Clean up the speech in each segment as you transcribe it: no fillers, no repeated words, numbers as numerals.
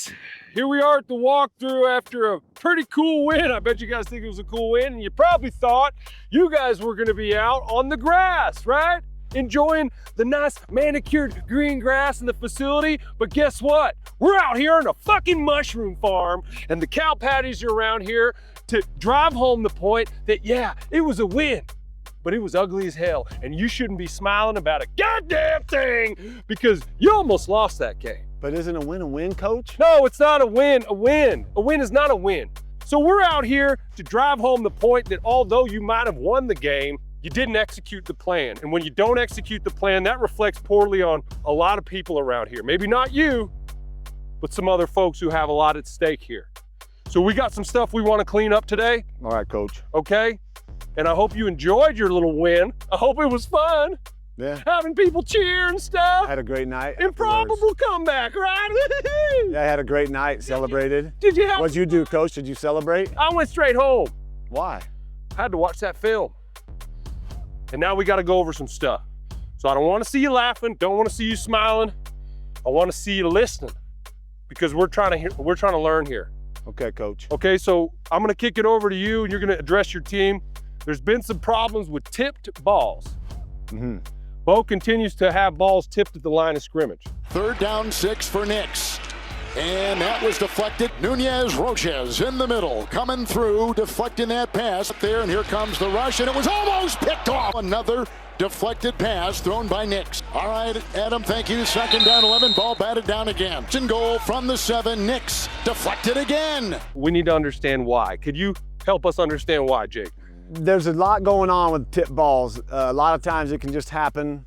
guys, here we are at the walkthrough after a pretty cool win. I bet you guys think it was a cool win, and you probably thought you guys were gonna be out on the grass, right? Enjoying the nice manicured green grass in the facility, but guess what? We're out here on a fucking mushroom farm, and the cow patties are around here to drive home the point that, yeah, it was a win, but it was ugly as hell, and you shouldn't be smiling about a goddamn thing because you almost lost that game. But isn't a win a win, coach? No, it's not a win. A win is not a win. So we're out here to drive home the point that although you might have won the game, you didn't execute the plan. And when you don't execute the plan, that reflects poorly on a lot of people around here. Maybe not you, but some other folks who have a lot at stake here. So we got some stuff we want to clean up today. All right, coach. Okay? And I hope you enjoyed your little win. I hope it was fun. Yeah. Having people cheer and stuff. I had a great night. Improbable comeback, right? Yeah, I had a great night, celebrated. Did you have? What'd you do, coach? Did you celebrate? I went straight home. Why? I had to watch that film. And now we got to go over some stuff. So I don't want to see you laughing. Don't want to see you smiling. I want to see you listening because we're trying to learn here. Okay, coach. Okay, so I'm going to kick it over to you and you're going to address your team. There's been some problems with tipped balls. Mm-hmm. Bo continues to have balls tipped at the line of scrimmage. 3rd down 6 for Nix. And that was deflected. Nunez Roches in the middle, coming through, deflecting that pass up there, and here comes the rush, and it was almost picked off. Another deflected pass thrown by Nix. All right, Adam, thank you. 2nd down 11, ball batted down again. It's in goal from the 7, Nix deflected again. We need to understand why. Could you help us understand why, Jake? There's a lot going on with tip balls. A lot of times it can just happen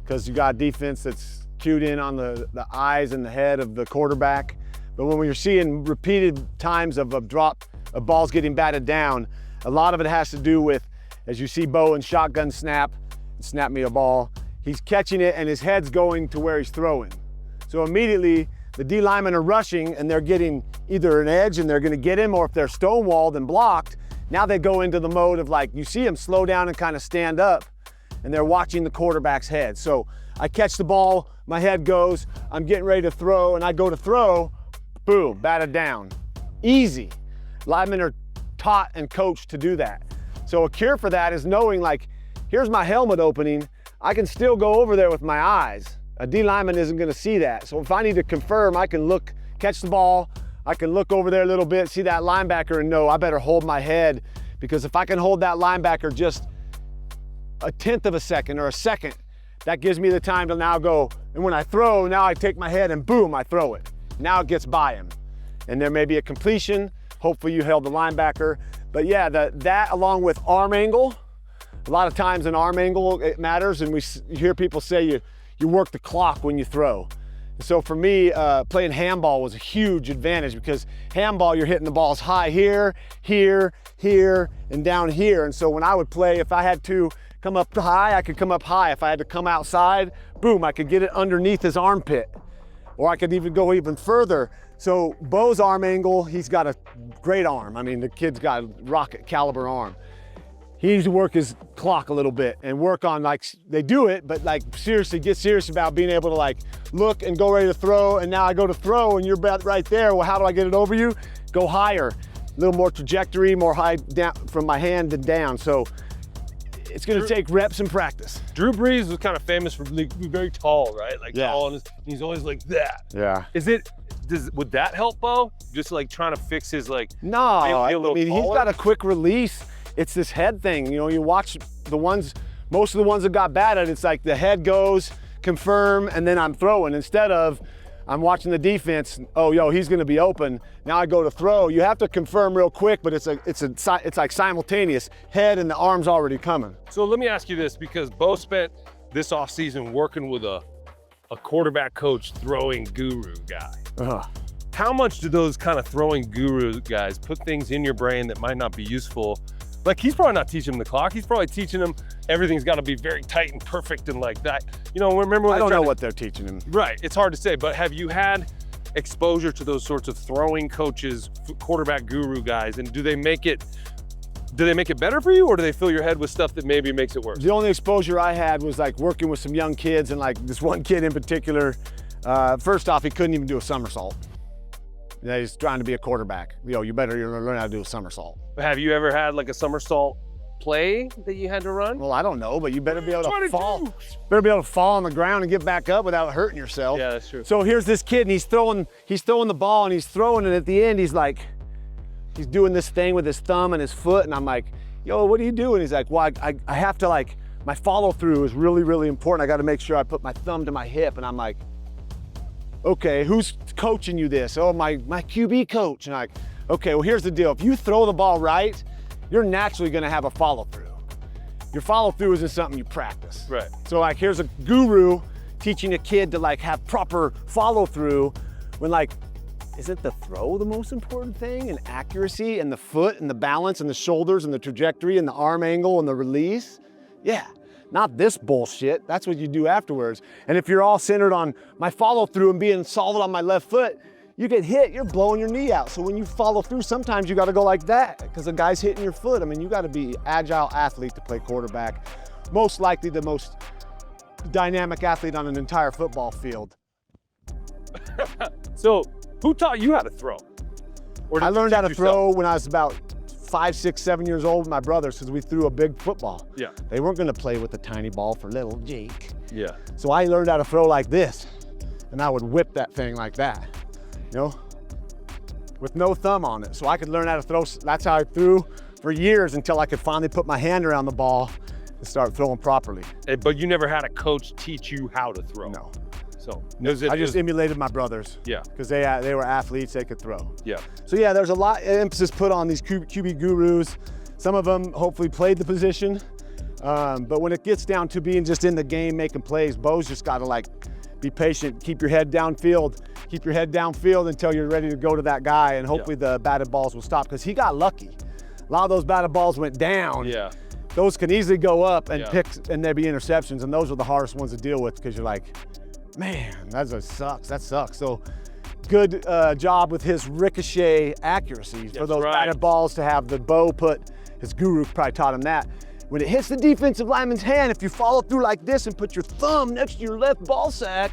because you got defense that's cued in on the eyes and the head of the quarterback. But when you're seeing repeated times of balls getting batted down, a lot of it has to do with, as you see Bo in shotgun snap me a ball, he's catching it and his head's going to where he's throwing. So immediately the D linemen are rushing and they're getting either an edge and they're gonna get him, or if they're stonewalled and blocked, now they go into the mode of, like, you see him slow down and kind of stand up, and they're watching the quarterback's head. So I catch the ball, my head goes, I'm getting ready to throw, and I go to throw, boom, batted down. Easy. Linemen are taught and coached to do that. So a cure for that is knowing, like, here's my helmet opening, I can still go over there with my eyes. A D lineman isn't gonna see that. So if I need to confirm, I can look, catch the ball, I can look over there a little bit, see that linebacker, and know I better hold my head, because if I can hold that linebacker just a 1/10 of a second or a second, that gives me the time to now go, and when I throw, now I take my head and boom, I throw it. Now it gets by him. And there may be a completion, hopefully you held the linebacker. But yeah, that along with arm angle, a lot of times an arm angle, it matters, and you hear people say you work the clock when you throw. So for me, playing handball was a huge advantage, because handball, you're hitting the balls high here, here, here, and down here. And so when I would play, if I had to come up high, I could come up high. If I had to come outside, boom, I could get it underneath his armpit. Or I could even go even further. So Bo's arm angle, he's got a great arm. I mean, the kid's got a rocket caliber arm. He needs to work his clock a little bit and work on, like, they do it, but like seriously, get serious about being able to, like, look and go ready to throw, and now I go to throw and you're right there. Well, how do I get it over you? Go higher, a little more trajectory, more high down from my hand and down. So it's gonna take reps and practice. Drew Brees was kind of famous for being very tall, right? Like, yeah. Tall, and he's always like that. Yeah. Would that help, Bo? Just like trying to fix his, like, no, I mean, taller? He's got a quick release. It's this head thing. You know, you watch most of the ones that got batted, it's like the head goes, confirm, and then I'm throwing. Instead of, I'm watching the defense, oh, yo, he's gonna be open. Now I go to throw. You have to confirm real quick, but it's like simultaneous. Head and the arm's already coming. So let me ask you this, because Bo spent this offseason working with a quarterback coach throwing guru guy. How much do those kind of throwing guru guys put things in your brain that might not be useful? Like, he's probably not teaching him the clock. He's probably teaching him everything's got to be very tight and perfect and like that. You know, remember when I don't know what they're teaching him. Right, it's hard to say, but have you had exposure to those sorts of throwing coaches, quarterback guru guys, and do they make it better for you, or do they fill your head with stuff that maybe makes it worse? The only exposure I had was like working with some young kids, and like this one kid in particular, first off, he couldn't even do a somersault. Yeah, he's trying to be a quarterback. You better learn how to do a somersault. Have you ever had like a somersault play that you had to run? Well, I don't know, but you better be able to 22. fall. Better be able to fall on the ground and get back up without hurting yourself. Yeah, that's true. So here's this kid, and he's throwing the ball, and he's throwing it. At the end, he's doing this thing with his thumb and his foot, and I'm like, yo, what are you doing? He's like, well, I have to, like, my follow through is really, really important. I got to make sure I put my thumb to my hip. And I'm like, okay, who's coaching you this? Oh, my QB coach. And I'm like, okay, well, here's the deal. If you throw the ball right, you're naturally going to have a follow through. Your follow through isn't something you practice. Right. So like, here's a guru teaching a kid to like have proper follow through when like, isn't the throw the most important thing? And accuracy and the foot and the balance and the shoulders and the trajectory and the arm angle and the release? Yeah, not this bullshit. That's what you do afterwards. And if you're all centered on my follow through and being solid on my left foot, you get hit, you're blowing your knee out. So when you follow through, sometimes you gotta go like that because the guy's hitting your foot. I mean, you gotta be agile athlete to play quarterback. Most likely the most dynamic athlete on an entire football field. So who taught you how to throw? I learned how to throw when I was about 5, 6, 7 years old with my brothers because we threw a big football. Yeah. They weren't gonna play with the tiny ball for little Jake. Yeah. So I learned how to throw like this, and I would whip that thing like that, with no thumb on it. So I could learn how to throw. That's how I threw for years until I could finally put my hand around the ball and start throwing properly. But you never had a coach teach you how to throw? No. So I just emulated my brothers. Yeah. Because they were athletes, they could throw. Yeah. So yeah, there's a lot of emphasis put on these QB gurus. Some of them hopefully played the position. But when it gets down to being just in the game, making plays, Bo's just gotta like be patient, keep your head downfield until you're ready to go to that guy, and hopefully the batted balls will stop, because he got lucky. A lot of those batted balls went down. Yeah. Those can easily go up and and there'd be interceptions, and those are the hardest ones to deal with because you're like, man, that sucks. So good job with his ricochet accuracy for those batted balls to have the Bo put, his guru probably taught him that. When it hits the defensive lineman's hand, if you follow through like this and put your thumb next to your left ball sack,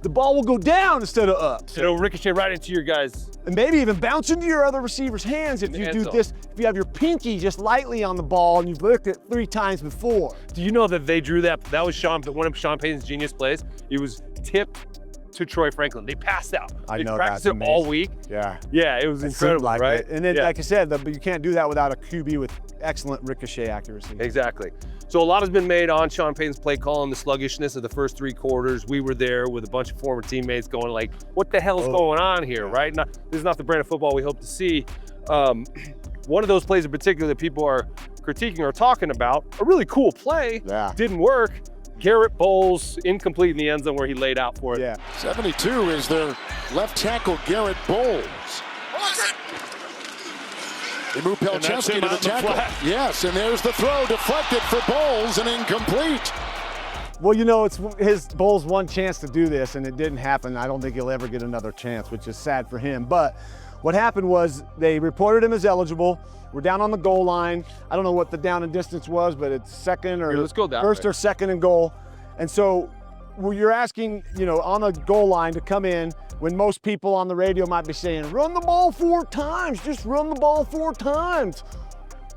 the ball will go down instead of up. So it'll ricochet right into your guys. And maybe even bounce into your other receiver's hands if you do this. If you have your pinky just lightly on the ball and you've licked it 3 times before. Do you know that they drew that? That was one of Sean Payton's genius plays. It was tipped to Troy Franklin. They passed out. I know, they practiced that's it all week. Yeah. Yeah, it was incredible, like right? And then, like I said, you can't do that without a QB with excellent ricochet accuracy. Exactly. So a lot has been made on Sean Payton's play call and the sluggishness of the first 3 quarters. We were there with a bunch of former teammates going like, what the hell's going on here, right? This is not the brand of football we hope to see. One of those plays in particular that people are critiquing or talking about, a really cool play, didn't work. Garrett Bowles, incomplete in the end zone where he laid out for it. Yeah. 72 is their left tackle, Garrett Bowles. They move Pelczewski to the tackle. Yes, and there's the throw, deflected for Bowles and incomplete. Well, it's his Bowles' one chance to do this, and it didn't happen. I don't think he'll ever get another chance, which is sad for him. But what happened was they reported him as eligible. We're down on the goal line. I don't know what the down and distance was, but it's second or first or second and goal. And so you're asking, on the goal line to come in when most people on the radio might be saying, run the ball 4 times, just run the ball 4 times.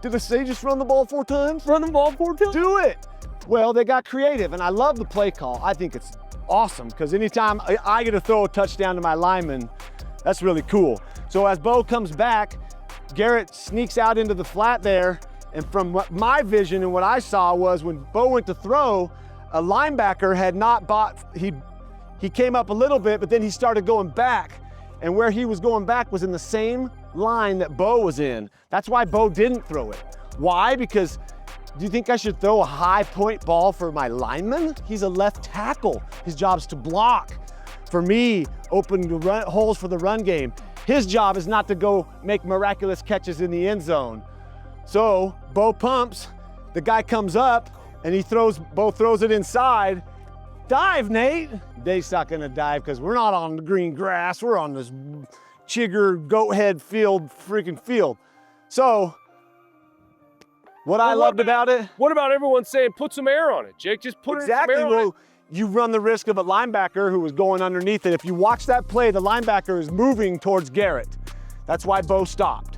Did I say just run the ball 4 times? Run the ball 4 times? Do it. Well, they got creative, and I love the play call. I think it's awesome because anytime I get to throw a touchdown to my lineman, that's really cool. So as Bo comes back, Garrett sneaks out into the flat there, and from what my vision and what I saw was when Bo went to throw, a linebacker had not he came up a little bit, but then he started going back, and where he was going back was in the same line that Bo was in. That's why Bo didn't throw it. Why? Because do you think I should throw a high point ball for my lineman? He's a left tackle. His job is to block. For me, open the holes for the run game. His job is not to go make miraculous catches in the end zone. So Bo pumps, the guy comes up, and Bo throws it inside. Dive, Nate. Nate's not gonna dive because we're not on the green grass. We're on this chigger, goat head freaking field. So what I loved about it. What about everyone saying, put some air on it, Jake? Just put some air on it. you run the risk of a linebacker who was going underneath it. If you watch that play, the linebacker is moving towards Garrett. That's why Bo stopped.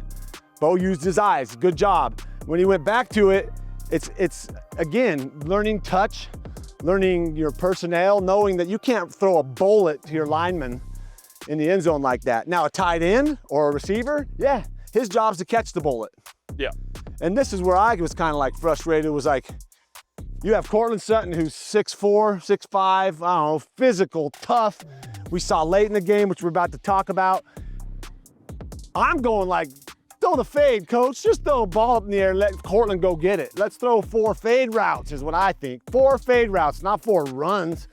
Bo used his eyes, good job. When he went back to it, it's again, learning touch, learning your personnel, knowing that you can't throw a bullet to your lineman in the end zone like that. Now a tight end or a receiver, yeah, his job's to catch the bullet. Yeah. And this is where I was kind of like frustrated. It was like, you have Cortland Sutton, who's 6'4", 6'5", I don't know, physical, tough. We saw late in the game, which we're about to talk about. I'm going like, throw the fade, coach. Just throw a ball up in the air and let Cortland go get it. Let's throw 4 fade routes is what I think. 4 fade routes, not 4 runs,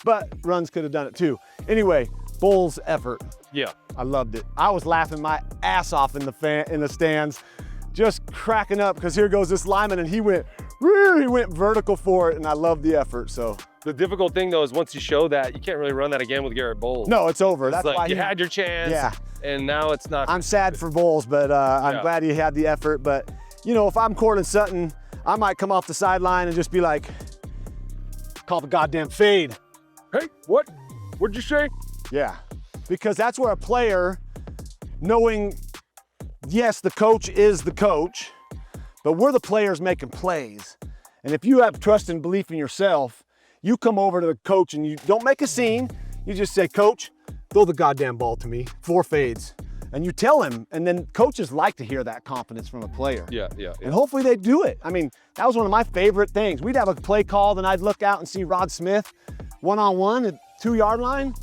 but runs could have done it too. Anyway, Bulls effort. Yeah. I loved it. I was laughing my ass off in the stands, just cracking up because here goes this lineman and he went vertical for it, and I love the effort. So the difficult thing though is once you show that, you can't really run that again with Garrett Bowles. No, it's over. It's That's like why you had your chance. Yeah. And now it's not. I'm sad for Bowles, but I'm glad he had the effort. But you know, if I'm Cortland Sutton, I might come off the sideline and just be like, call the goddamn fade. Hey, what? What'd you say? Yeah, because that's where a player, knowing, yes, the coach is the coach, but we're the players making plays. And if you have trust and belief in yourself, you come over to the coach and you don't make a scene. You just say, Coach, throw the goddamn ball to me, 4 fades. And you tell him, and then coaches like to hear that confidence from a player. Yeah. And hopefully they do it. I mean, that was one of my favorite things. We'd have a play called and I'd look out and see Rod Smith one-on-one at 2-yard line.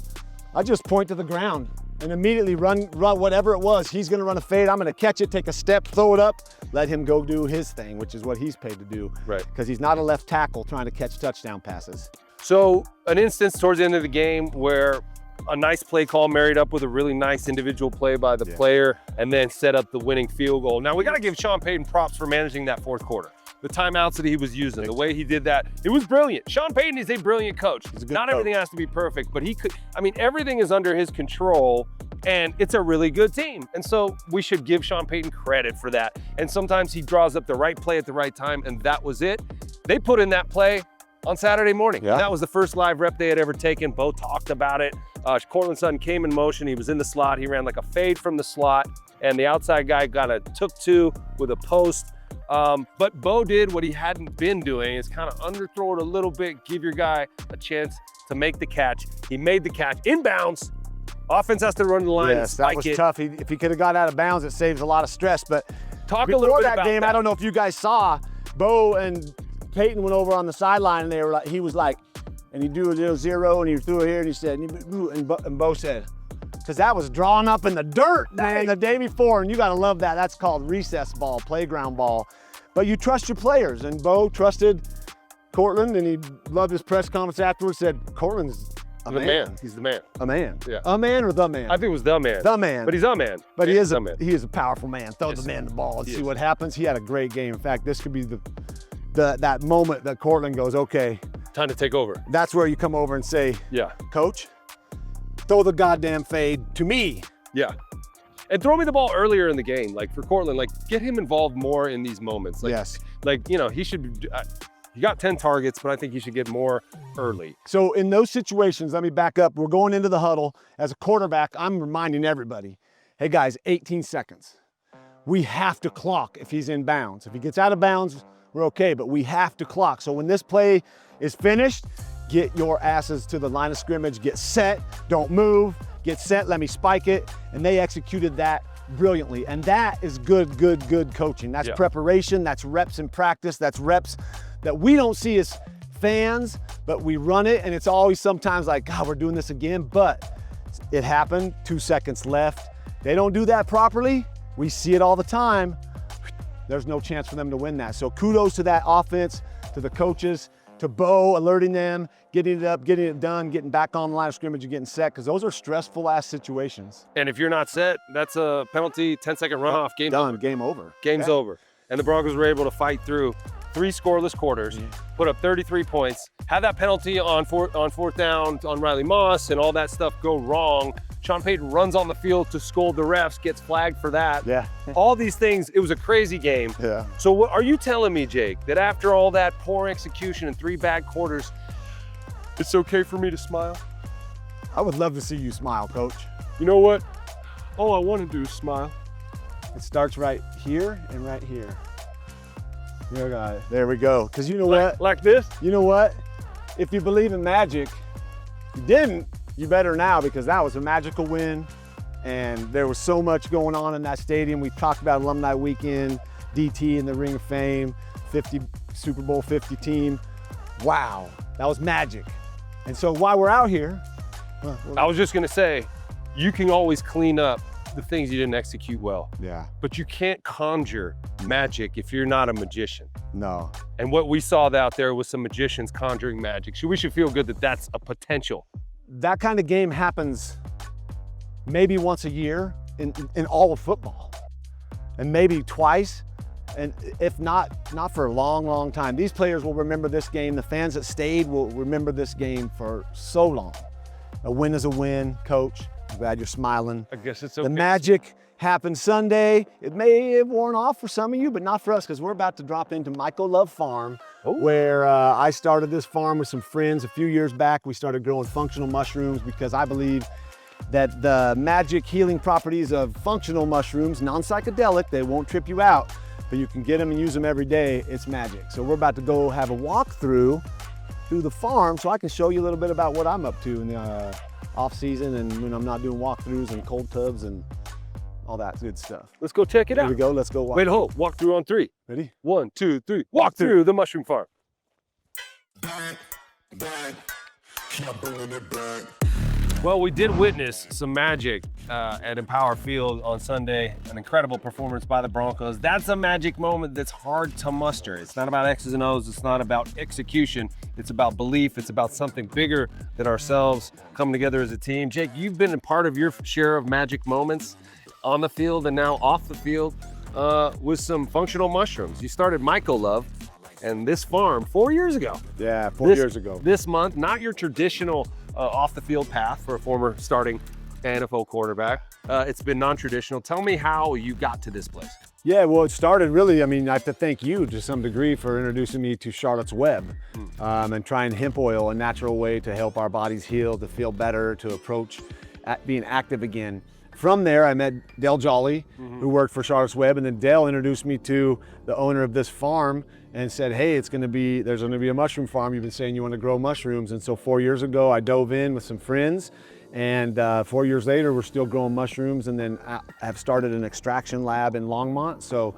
I'd just point to the ground and immediately run whatever it was. He's gonna run a fade, I'm gonna catch it, take a step, throw it up, let him go do his thing, which is what he's paid to do. Right. Because he's not a left tackle trying to catch touchdown passes. So an instance towards the end of the game where a nice play call married up with a really nice individual play by the player and then set up the winning field goal. Now we gotta give Sean Payton props for managing that 4th quarter. The timeouts that he was using, the way he did that, it was brilliant. Sean Payton is a brilliant coach. Not everything has to be perfect, but he could, I mean, everything is under his control and it's a really good team. And so we should give Sean Payton credit for that. And sometimes he draws up the right play at the right time and that was it. They put in that play on Saturday morning. Yeah. That was the first live rep they had ever taken. Bo talked about it. Cortland Sutton came in motion. He was in the slot. He ran like a fade from the slot and the outside guy took 2 with a post. But Bo did what he hadn't been doing, is kind of underthrow it a little bit, give your guy a chance to make the catch. He made the catch inbounds. Offense has to run the line and spike it. That was tough. If he could have got out of bounds, it saves a lot of stress. But talk a little bit about that game. I don't know if you guys saw, Bo and Peyton went over on the sideline and they were like, he was like, and he do a 0-0 and he threw it here and he said, and Bo said, because that was drawn up in the dirt, man, the day before, and you gotta love that. That's called recess ball, playground ball. But you trust your players, and Bo trusted Cortland, and he loved his press conference afterwards, said, Cortland's a man. He's the man. A man. Yeah. A man or the man? I think it was the man. The man. But he's a man. But he is a powerful man. Throw the man the ball and see what happens. He had a great game. In fact, this could be that moment that Cortland goes, okay. Time to take over. That's where you come over and say, yeah, Coach, throw the goddamn fade to me. Yeah. And throw me the ball earlier in the game. Like for Cortland, like get him involved more in these moments. Like, yes. Like, you know, he should, he got 10 targets, but I think he should get more early. So in those situations, let me back up. We're going into the huddle. As a quarterback, I'm reminding everybody, hey guys, 18 seconds. We have to clock if he's in bounds. If he gets out of bounds, we're okay, but we have to clock. So when this play is finished, get your asses to the line of scrimmage, get set, don't move, get set, let me spike it. And they executed that brilliantly. And that is good coaching. That's preparation, that's reps in practice, that's reps that we don't see as fans, but we run it. And it's always sometimes like, God, we're doing this again, but it happened, 2 seconds left. They don't do that properly. We see it all the time. There's no chance for them to win that. So kudos to that offense, to the coaches, to Bo alerting them, getting it up, getting it done, getting back on the line of scrimmage and getting set, because those are stressful ass situations. And if you're not set, that's a penalty, 10-second runoff, game done, over. Game over. Game's over. And the Broncos were able to fight through 3 scoreless quarters, put up 33 points, have that penalty on fourth down on Riley Moss and all that stuff go wrong. Sean Payton runs on the field to scold the refs, gets flagged for that. Yeah. All these things, it was a crazy game. Yeah. So what are you telling me, Jake, that after all that poor execution and 3 bad quarters, It's okay for me to smile. I would love to see you smile, Coach. You know what? All I want to do is smile. It starts right here and right here. There we go. Because you know what? Like this? You know what? If you believe in magic, you didn't, you better now, because that was a magical win. And there was so much going on in that stadium. We talked about Alumni Weekend, DT in the Ring of Fame, Super Bowl 50 team. Wow, that was magic. And so while we're out here, I was just gonna say, you can always clean up the things you didn't execute well. yeah, But you can't conjure magic if you're not a magician. no, And what we saw out there was some magicians conjuring magic. So we should feel good that that's a potential. that kind of game happens maybe once a year in all of football, and maybe twice, and if not for a long, long time. These players will remember this game. The fans that stayed will remember this game for so long. A win is a win, Coach. I'm glad you're smiling. I guess it's okay. The magic happened Sunday. It may have worn off for some of you, but not for us, because we're about to drop into Mycolove Farm, where I started this farm with some friends a few years back. We started growing functional mushrooms because I believe that the magic healing properties of functional mushrooms, non-psychedelic, they won't trip you out, but you can get them and use them every day. It's magic. So we're about to go have a walkthrough through the farm so I can show you a little bit about what I'm up to in the off season and when I'm not doing walkthroughs and cold tubs and all that good stuff. Let's go check it out. Here we go, let's go walk. Wait, hold, walk through on 3. Ready? 1, 2, 3. Walk through the mushroom farm. Well, we did witness some magic at Empower Field on Sunday. An incredible performance by the Broncos. That's a magic moment that's hard to muster. It's not about X's and O's. It's not about execution. It's about belief. It's about something bigger than ourselves coming together as a team. Jake, you've been a part of your share of magic moments on the field and now off the field with some functional mushrooms. You started Mycolove and this farm 4 years ago. Yeah, 4 years ago. This month, not your traditional off the field path for a former starting NFL quarterback. It's been non-traditional. Tell me how you got to this place. Yeah, well, it started really, I mean, I have to thank you to some degree for introducing me to Charlotte's Web and trying hemp oil, a natural way to help our bodies heal, to feel better, to approach being active again. From there, I met Dale Jolly, who worked for Charlotte's Web, and then Dale introduced me to the owner of this farm and said, hey, there's gonna be a mushroom farm. You've been saying you want to grow mushrooms. And so 4 years ago, I dove in with some friends, and 4 years later, we're still growing mushrooms, and then I have started an extraction lab in Longmont. So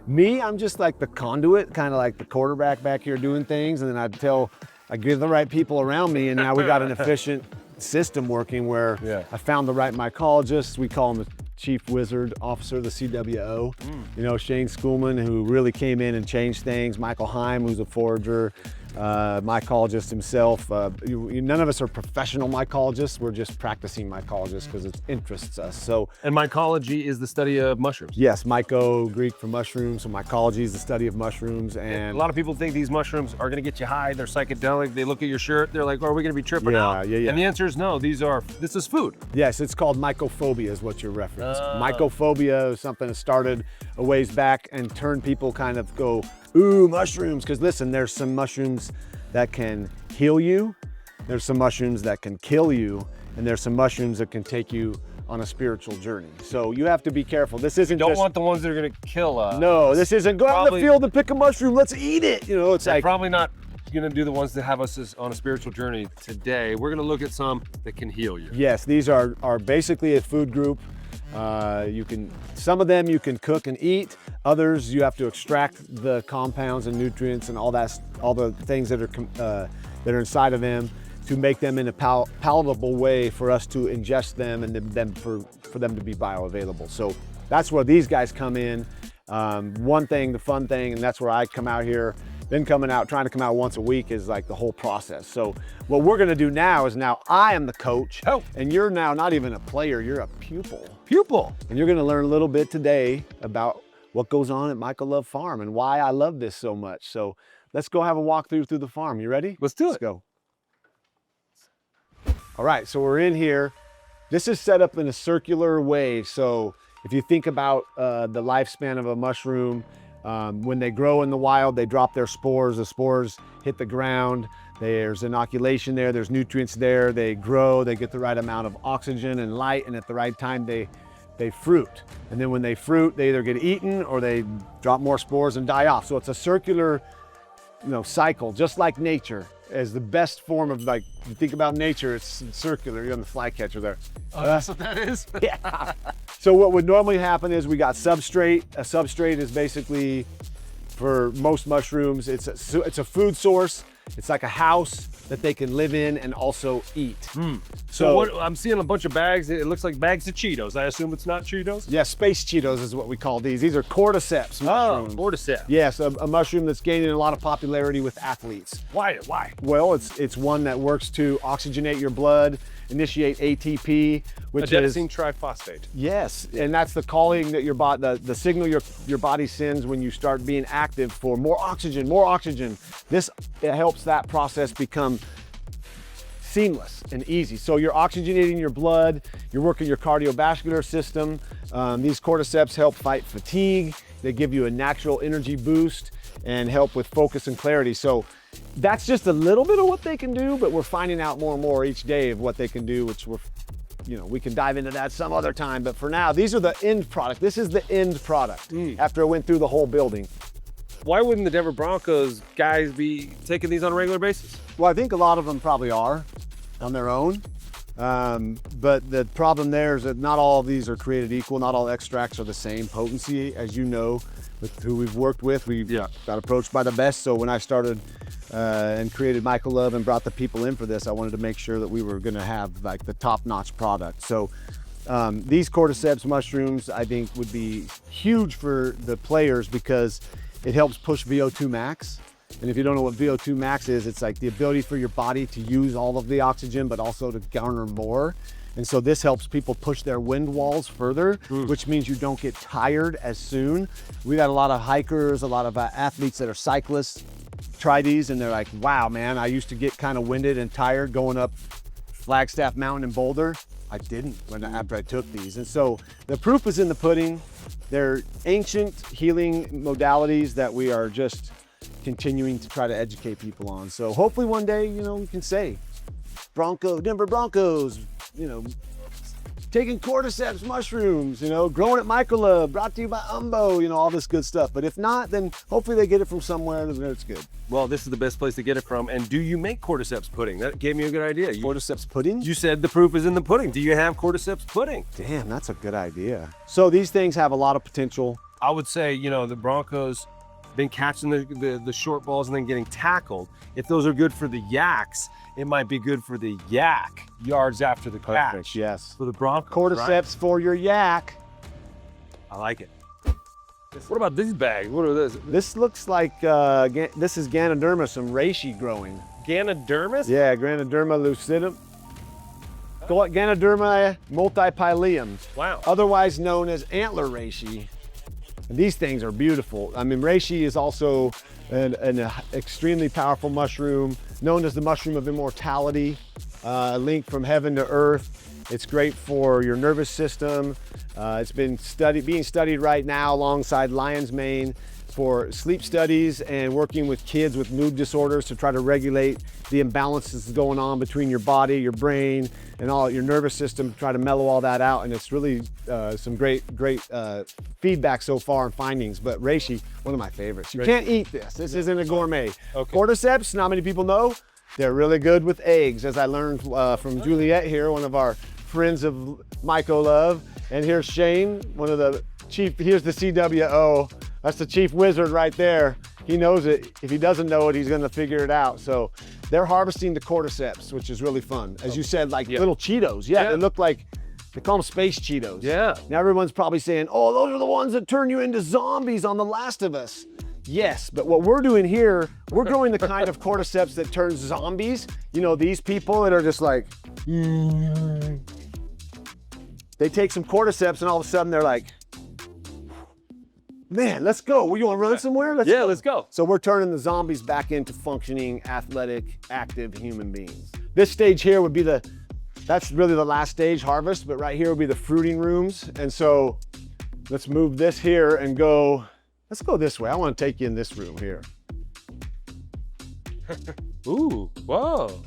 me, I'm just like the conduit, kind of like the quarterback back here doing things, and then I give the right people around me, and now we got an efficient system working where I found the right mycologist. We call him the chief wizard officer, the CWO. You know, Shane Schoolman, who really came in and changed things. Michael Heim, who's a forager, mycologist himself. None of us are professional mycologists. We're just practicing mycologists because it interests us. So, And mycology is the study of mushrooms. yes, myco, Greek for mushrooms. So mycology is the study of mushrooms. And A lot of people think these mushrooms are gonna get you high. They're psychedelic. They look at your shirt. They're like, oh, are we gonna be tripping out? Yeah. And the answer is no. This is food. yes, it's called mycophobia is what you're referencing. Mycophobia is something that started a ways back and turned people kind of go, ooh, mushrooms. Because listen, there's some mushrooms that can heal you. There's some mushrooms that can kill you. And there's some mushrooms that can take you on a spiritual journey. So you have to be careful. This isn't Don't just, want the ones that are gonna kill us. no, this isn't go out in the Probably- field and pick a mushroom, let's eat it. You know, it's They're like, probably not gonna do the ones that have us on a spiritual journey today. We're gonna look at some that can heal you. yes, these are basically a food group. Some of them you can cook and eat. Others you have to extract the compounds and nutrients and all the things that are inside of them to make them in a palatable way for us to ingest them and then for them to be bioavailable. So that's where these guys come in. One thing, the fun thing, and that's where I come out here. Then trying to come out once a week is like the whole process. So what we're gonna do now is I am the coach, and you're now not even a player, you're a pupil. And you're gonna learn a little bit today about what goes on at Mycolove Farm and why I love this so much. So let's go have a walkthrough through the farm. You ready? Let's do it. Let's go. All right, so we're in here. This is set up in a circular way. So if you think about the lifespan of a mushroom, when they grow in the wild, they drop their spores. The spores hit the ground. There's inoculation there, there's nutrients there, they grow, they get the right amount of oxygen and light, and at the right time they fruit. And then when they fruit, they either get eaten or they drop more spores and die off. So it's a circular, cycle, just like nature. As the best form of, like, you think about nature, it's circular. You're on the flycatcher there. Oh, that's what that is? Yeah. So what would normally happen is we got substrate. A substrate is basically, for most mushrooms, it's a food source. It's like a house that they can live in and also eat. So what, I'm seeing a bunch of bags. It looks like bags of Cheetos. I assume it's not Cheetos? Yeah, space Cheetos is what we call these. These are Cordyceps mushrooms. Oh, Cordyceps. Yes, a mushroom that's gaining a lot of popularity with athletes. Why? Well, it's one that works to oxygenate your blood, initiate ATP, which Adenosine triphosphate. Yes, and that's the calling that the signal your body sends when you start being active for more oxygen, more oxygen. It helps that process become seamless and easy. So you're oxygenating your blood, you're working your cardiovascular system. These cordyceps help fight fatigue. They give you a natural energy boost and help with focus and clarity. So that's just a little bit of what they can do, but we're finding out more and more each day of what they can do, which we can dive into that some other time. But for now, these are the end product. This is the end product after it went through the whole building. Why wouldn't the Denver Broncos guys be taking these on a regular basis? Well, I think a lot of them probably are on their own. But the problem there is that not all of these are created equal. Not all extracts are the same potency. As you know, with who we've worked with, we got approached by the best. So when I started and created Mycolove and brought the people in for this, I wanted to make sure that we were going to have like the top-notch product. So these Cordyceps mushrooms, I think, would be huge for the players because it helps push VO2 max. And if you don't know what VO2 max is, it's like the ability for your body to use all of the oxygen, but also to garner more. And so this helps people push their wind walls further, which means you don't get tired as soon. We got a lot of hikers, a lot of athletes that are cyclists try these and they're like, wow, man, I used to get kind of winded and tired going up Flagstaff Mountain in Boulder. I didn't after I took these. And so the proof is in the pudding. They're ancient healing modalities that we are just continuing to try to educate people on. So hopefully one day, we can say Denver Broncos, taking Cordyceps mushrooms, growing at Mycolove, brought to you by Umbo, all this good stuff. But if not, then hopefully they get it from somewhere that's good. Well, this is the best place to get it from. And do you make Cordyceps pudding? That gave me a good idea. Cordyceps pudding? You said the proof is in the pudding. Do you have Cordyceps pudding? Damn, that's a good idea. So these things have a lot of potential. I would say, the Broncos been catching the short balls and then getting tackled. If those are good for the yaks, it might be good for the yak yards after the catch. Perfect, yes. For the Broncos, Cordyceps right? for your yak. I like it. What about these bags? What are this? This looks like, this is Ganoderma, some reishi growing. Ganodermis? Yeah, Ganoderma lucidum. Ganoderma multipilium. Wow. Otherwise known as antler reishi. And these things are beautiful. I mean, reishi is also an extremely powerful mushroom, known as the mushroom of immortality, a link from heaven to earth. It's great for your nervous system. It's been being studied right now alongside lion's mane for sleep studies and working with kids with mood disorders to try to regulate the imbalances going on between your body, your brain, and all your nervous system to try to mellow all that out. And it's really some great feedback so far and findings. But reishi, one of my favorites. You can't eat this. This isn't a gourmet. Okay. Cordyceps, not many people know. They're really good with eggs, as I learned from Juliet here, one of our friends of Mycolove. And here's Shane, one of the chief, here's the CWO. That's the chief wizard right there. He knows it. If he doesn't know it, he's gonna figure it out. So they're harvesting the Cordyceps, which is really fun. As you said, like little Cheetos. Yeah, they look like, they call them space Cheetos. Yeah. Now everyone's probably saying, oh, those are the ones that turn you into zombies on The Last of Us. Yes, but what we're doing here, we're growing the kind of Cordyceps that turns zombies. These people that are just like, they take some Cordyceps and all of a sudden they're like, man, let's go. You want to run somewhere? Let's go. So we're turning the zombies back into functioning, athletic, active human beings. This stage here would be that's really the last stage, harvest, but right here would be the fruiting rooms. And so let's move this here and let's go this way. I want to take you in this room here. Ooh, whoa.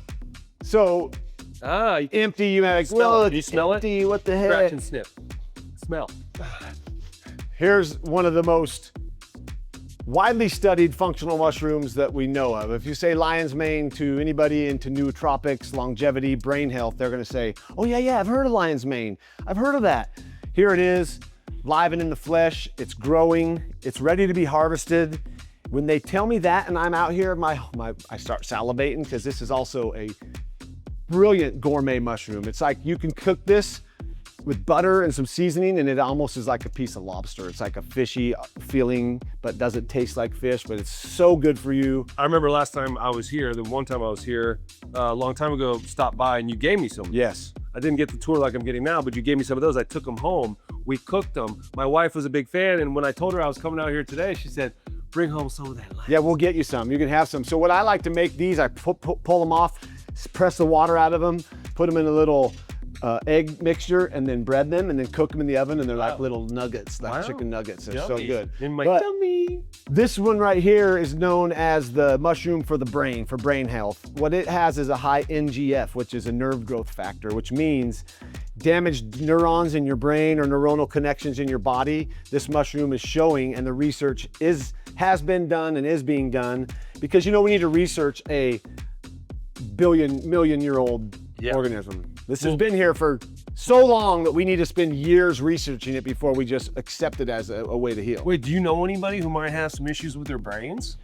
So You can empty, you have like, smell well, it. it's You smell it? empty, what the scratch heck? and sniff. Smell. Here's one of the most widely studied functional mushrooms that we know of. If you say lion's mane to anybody into nootropics, longevity, brain health, they're gonna say, oh yeah, I've heard of lion's mane. I've heard of that. Here it is, live and in the flesh. It's growing, it's ready to be harvested. When they tell me that and I'm out here, I start salivating because this is also a brilliant gourmet mushroom. It's like you can cook this with butter and some seasoning and it almost is like a piece of lobster. It's like a fishy feeling, but doesn't taste like fish, but it's so good for you. I remember last time I was here, the one time I was here a long time ago, stopped by and you gave me some. Yes. I didn't get the tour like I'm getting now, but you gave me some of those. I took them home. We cooked them. My wife was a big fan, and when I told her I was coming out here today, she said, bring home some of that. Yeah, we'll get you some. You can have some. So what I like to make these, I pull them off, press the water out of them, put them in a little egg mixture, and then bread them, and then cook them in the oven, and they're like little nuggets, like chicken nuggets. They're so good. In my tummy. This one right here is known as the mushroom for the brain, for brain health. What it has is a high NGF, which is a nerve growth factor, which means damaged neurons in your brain or neuronal connections in your body. This mushroom is showing, and the research has been done and is being done, because we need to research a million-year-old organism. This has been here for so long that we need to spend years researching it before we just accept it as a way to heal. Wait, do you know anybody who might have some issues with their brains?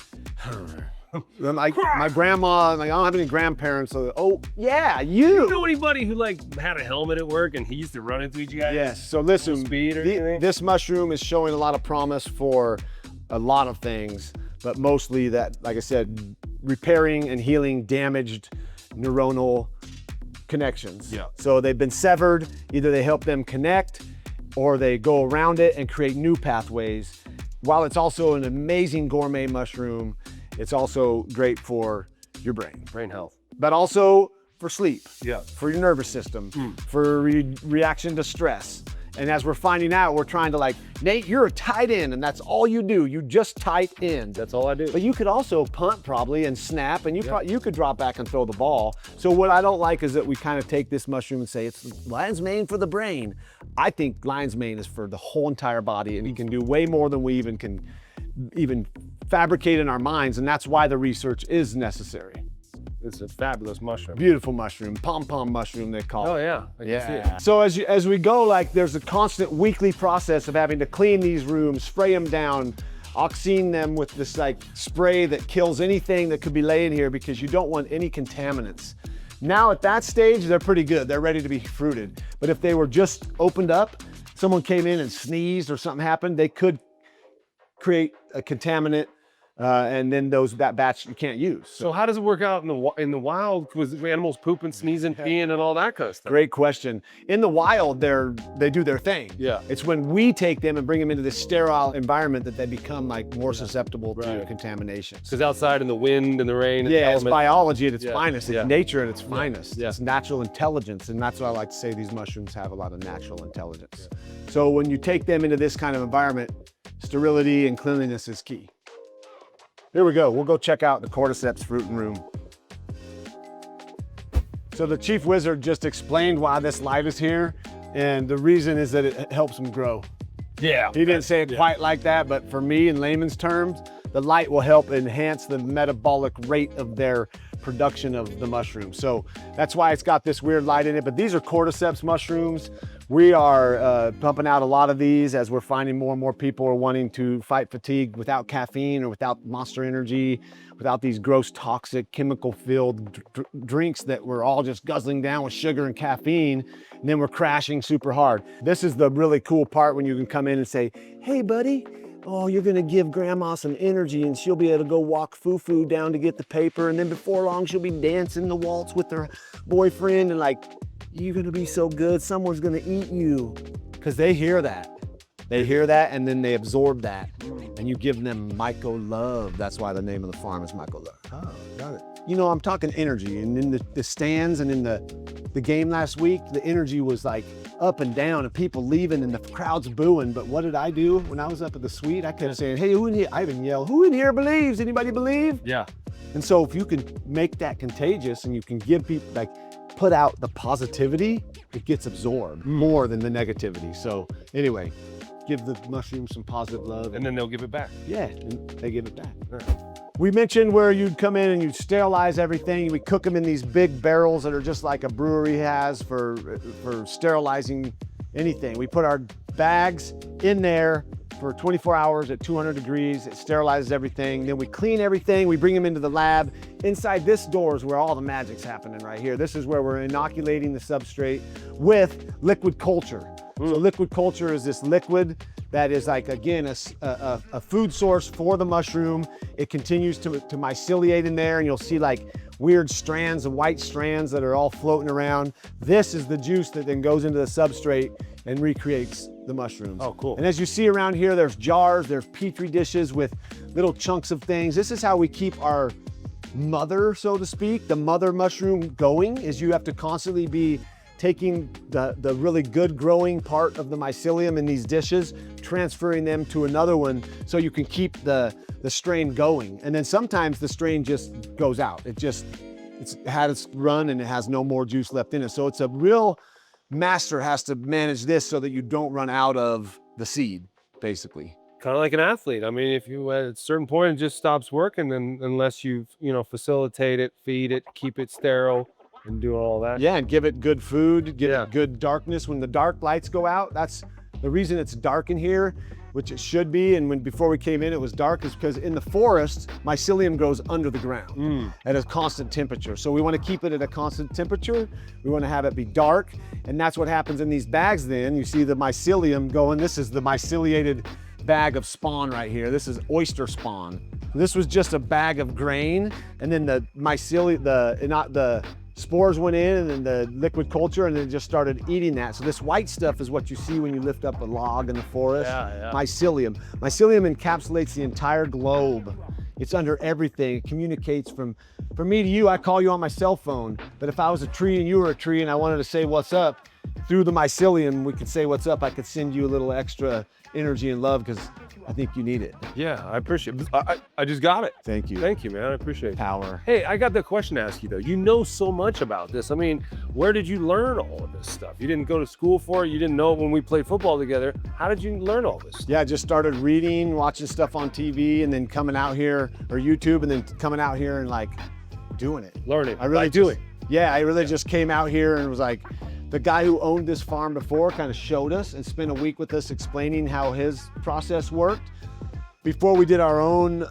My grandma, I don't have any grandparents, so, oh yeah, You know anybody who had a helmet at work and he used to run into you guys? Yes, so listen, Speed or anything? this mushroom is showing a lot of promise for a lot of things, but mostly that, like I said, repairing and healing damaged neuronal connections. Yeah. So they've been severed, either they help them connect or they go around it and create new pathways. While it's also an amazing gourmet mushroom, it's also great for your brain health. but also for sleep, Yeah. for your nervous system, for reaction to stress. And as we're finding out, we're trying to Nate, you're a tight end, and that's all you do. You just tight end. That's all I do. But you could also punt probably and snap, and you could drop back and throw the ball. So what I don't like is that we kind of take this mushroom and say it's lion's mane for the brain. I think lion's mane is for the whole entire body, and you can do way more than we can fabricate in our minds, and that's why the research is necessary. It's a fabulous mushroom. Beautiful mushroom, pom-pom mushroom they call it. Oh yeah, I can see it. So as we go, there's a constant weekly process of having to clean these rooms, spray them down, oxine them with this spray that kills anything that could be laying here because you don't want any contaminants. Now at that stage, they're pretty good. They're ready to be fruited. But if they were just opened up, someone came in and sneezed or something happened, they could create a contaminant. And then that batch you can't use. So how does it work out in the wild with animals pooping, sneezing, peeing, and all that kind of stuff? Great question. In the wild, they do their thing. Yeah. It's when we take them and bring them into this sterile environment that they become more susceptible to contamination. Because outside in the wind and the rain. Yeah, and it's biology at its Yeah. finest. It's Yeah. nature at its finest. Yeah. It's natural intelligence, and that's what I like to say. These mushrooms have a lot of natural intelligence. So when you take them into this kind of environment, sterility and cleanliness is key. Here we go. We'll go check out the Cordyceps fruiting room. So the chief wizard just explained why this light is here, and the reason is that it helps them grow. Yeah. He didn't say it quite like that, but for me, in layman's terms, the light will help enhance the metabolic rate of their production of the mushroom. So that's why it's got this weird light in it, but these are Cordyceps mushrooms. We are pumping out a lot of these as we're finding more and more people are wanting to fight fatigue without caffeine or without Monster Energy, without these gross, toxic, chemical-filled drinks that we're all just guzzling down with sugar and caffeine, and then we're crashing super hard. This is the really cool part when you can come in and say, hey, buddy, oh, you're gonna give grandma some energy and she'll be able to go walk Foo-Foo down to get the paper, and then before long she'll be dancing the waltz with her boyfriend, and you're gonna be so good, someone's gonna eat you. Because they hear that. They hear that and then they absorb that. And you give them Mycolove. That's why the name of the farm is Mycolove. Oh, got it. I'm talking energy. And in the stands and in the game last week, the energy was up and down and people leaving and the crowd's booing. But what did I do when I was up at the suite? I kept saying, hey, who in here? I even yelled, who in here believes? Anybody believe? Yeah. And so if you can make that contagious and you can give people, like, put out the positivity, it gets absorbed more than the negativity. So anyway, give the mushrooms some positive love. And then they'll give it back. Yeah, and they give it back. Right. We mentioned where you'd come in and you'd sterilize everything. We cook them in these big barrels that are just like a brewery has for sterilizing anything. We put our bags in there for 24 hours at 200 degrees. It sterilizes everything. Then we clean everything. We bring them into the lab. Inside this door is where all the magic's happening right here. This is where we're inoculating the substrate with liquid culture. So liquid culture is this liquid that is like, again, a food source for the mushroom. It continues to myceliate in there, and you'll see like weird strands of white strands that are all floating around. This is the juice that then goes into the substrate and recreates the mushrooms. Oh, cool. And as you see around here, there's jars, there's petri dishes with little chunks of things. This is how we keep our mother, so to speak, the mother mushroom going, is you have to constantly be taking the really good growing part of the mycelium in these dishes, transferring them to another one so you can keep the strain going. And then sometimes the strain just goes out. It's had its run and it has no more juice left in it. So it's a real master has to manage this so that you don't run out of the seed, basically. Kind of like an athlete. I mean, if you at a certain point it just stops working, then unless you facilitate it, feed it, keep it sterile, and do all that. Yeah, and give it good food, give it good darkness. When the dark lights go out, that's the reason it's dark in here, which it should be. And before we came in, it was dark, is because in the forest, mycelium grows under the ground at a constant temperature. So we want to keep it at a constant temperature. We want to have it be dark. And that's what happens in these bags then. You see the mycelium going. This is the myceliated bag of spawn right here. This is oyster spawn. This was just a bag of grain, and then the mycelium, the spores went in, and then the liquid culture, and then just started eating that. So this white stuff is what you see when you lift up a log in the forest. Mycelium. Mycelium encapsulates the entire globe. It's under everything. It communicates from me to you. I call you on my cell phone, but if I was a tree and you were a tree and I wanted to say what's up, through the mycelium, we could say what's up. I could send you a little extra energy and love because I think you need it. Yeah, I appreciate it. I just got it. Thank you. Thank you, man. I appreciate it. Power. Hey, I got the question to ask you though. You know so much about this. I mean, where did you learn all of this stuff? You didn't go to school for it. You didn't know it when we played football together. How did you learn all this? Yeah, I just started reading, watching stuff on TV, and then coming out here, or YouTube, and then coming out here and like doing it. Learning. I really doing. Yeah, I really just came out here and was like, the guy who owned this farm before kind of showed us and spent a week with us explaining how his process worked. Before we did our own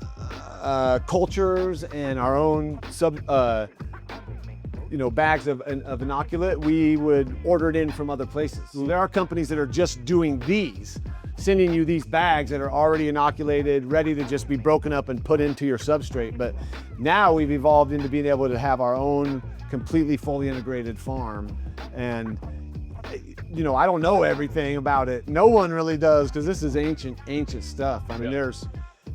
cultures and our own bags of inoculate, we would order it in from other places. So there are companies that are just doing these, sending you these bags that are already inoculated, ready to just be broken up and put into your substrate. But now we've evolved into being able to have our own completely fully integrated farm. And I don't know everything about it. No one really does, because this is ancient stuff. I mean, there's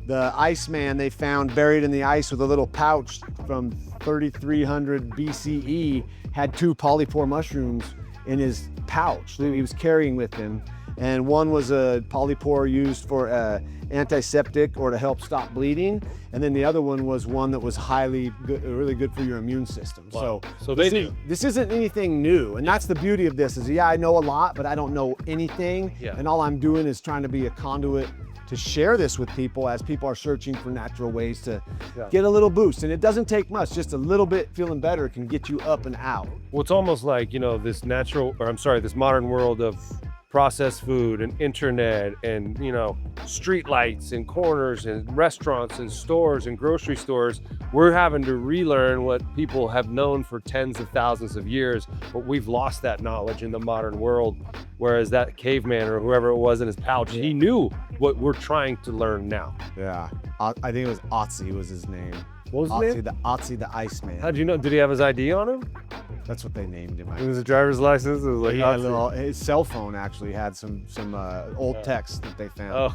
the Iceman they found buried in the ice with a little pouch from 3300 BCE, had 2 polypore mushrooms in his pouch that he was carrying with him. And one was a polypore used for antiseptic or to help stop bleeding. And then the other one was one that was highly good, really good for your immune system. Wow. So they knew. This isn't anything new. And that's the beauty of this is, I know a lot, but I don't know anything. Yeah. And all I'm doing is trying to be a conduit to share this with people as people are searching for natural ways to get a little boost. And it doesn't take much, just a little bit feeling better can get you up and out. Well, it's almost like, this this modern world of processed food and internet and street lights and corners and restaurants and stores and grocery stores. We're having to relearn what people have known for tens of thousands of years, but we've lost that knowledge in the modern world. Whereas that caveman or whoever it was in his pouch, he knew what we're trying to learn now. Yeah, I think it was Otzi was his name. What was his name? Otzi the Iceman. How'd you know? Did he have his ID on him? That's what they named him. It was a driver's license. It was like he had his cell phone actually had some old texts that they found.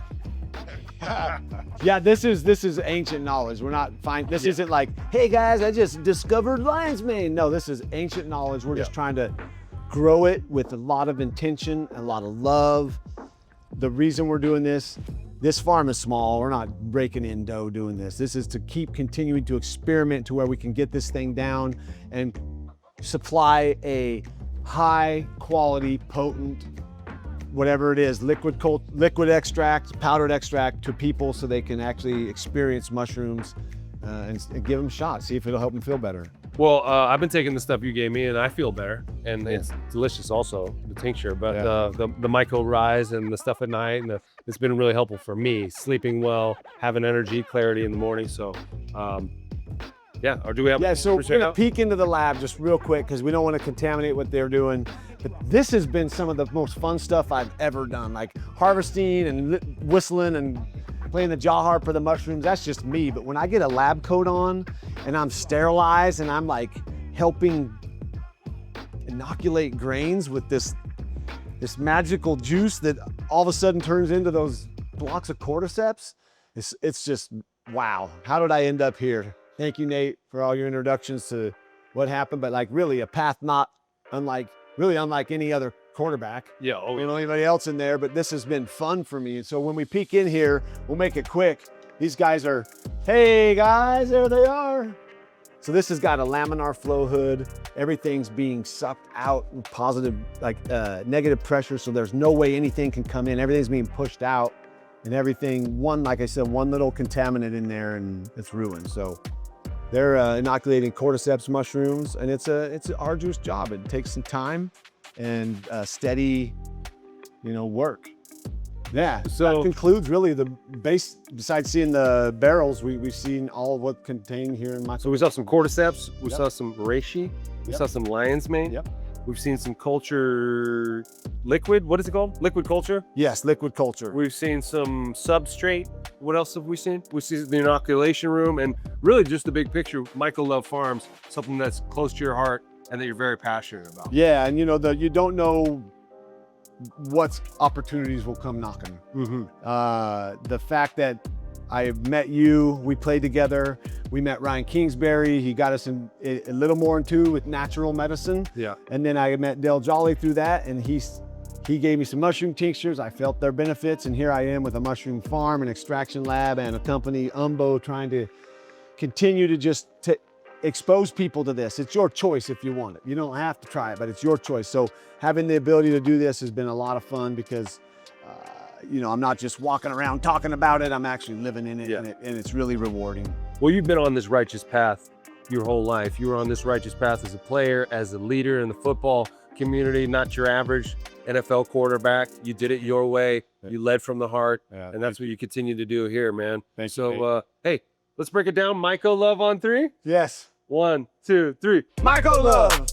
Oh. Yeah, this is ancient knowledge. We're not fine. This isn't like, hey guys, I just discovered lion's mane. No, this is ancient knowledge. We're just trying to grow it with a lot of intention, a lot of love. The reason we're doing this, This farm is small. We're not breaking in dough doing this. This is to keep continuing to experiment to where we can get this thing down and supply a high quality, potent, whatever it is, liquid extract, powdered extract to people so they can actually experience mushrooms and give them shots, see if it'll help them feel better. Well, I've been taking the stuff you gave me and I feel better, and it's delicious also, the tincture, but the Myco Rise and the stuff at night, and it's been really helpful for me, sleeping well, having energy, clarity in the morning. So, yeah, or do we have? Yeah, so we're gonna peek into the lab just real quick because we don't want to contaminate what they're doing. But this has been some of the most fun stuff I've ever done, like harvesting and whistling and playing the jaw harp for the mushrooms. That's just me. But when I get a lab coat on and I'm sterilized and I'm like helping inoculate grains with this magical juice that all of a sudden turns into those blocks of cordyceps, it's just wow. How did I end up here? Thank you, Nate, for all your introductions to what happened, but like really a path not unlike any other quarterback. Yeah, I don't know anybody else in there, but this has been fun for me. And so when we peek in here, we'll make it quick. These guys are, hey guys, there they are. So this has got a laminar flow hood. Everything's being sucked out with positive, negative pressure. So there's no way anything can come in. Everything's being pushed out and everything, like I said, one little contaminant in there and it's ruined. So they're inoculating cordyceps mushrooms, and it's an arduous job. It takes some time and steady, work. Yeah, so that concludes really the base. Besides seeing the barrels, we've seen all of what's contained here in Mycolove. So we saw some cordyceps, we saw some reishi, we saw some lion's mane. Yep. We've seen some culture liquid. What is it called? Liquid culture? Yes, liquid culture. We've seen some substrate. What else have we seen? We see the inoculation room, and really just the big picture, Mycolove Farms, something that's close to your heart and that you're very passionate about. Yeah, and you don't know what opportunities will come knocking. The fact that I met you, we played together. We met Ryan Kingsbury. He got us in a little more into with natural medicine. Yeah. And then I met Dale Jolly through that, and he gave me some mushroom tinctures. I felt their benefits, and here I am with a mushroom farm, an extraction lab, and a company, Umbo, trying to continue to just expose people to this. It's your choice if you want it. You don't have to try it, but it's your choice. So having the ability to do this has been a lot of fun because I'm not just walking around talking about it, I'm actually living in it, and it's really rewarding. Well, you've been on this righteous path your whole life. You were on this righteous path as a player, as a leader in the football community, not your average NFL quarterback. You did it your way. You led from the heart, and that's what you continue to do here, man. Thanks. So, hey, let's break it down. Mycolove on 3? Yes. 1, 2, 3. Mycolove!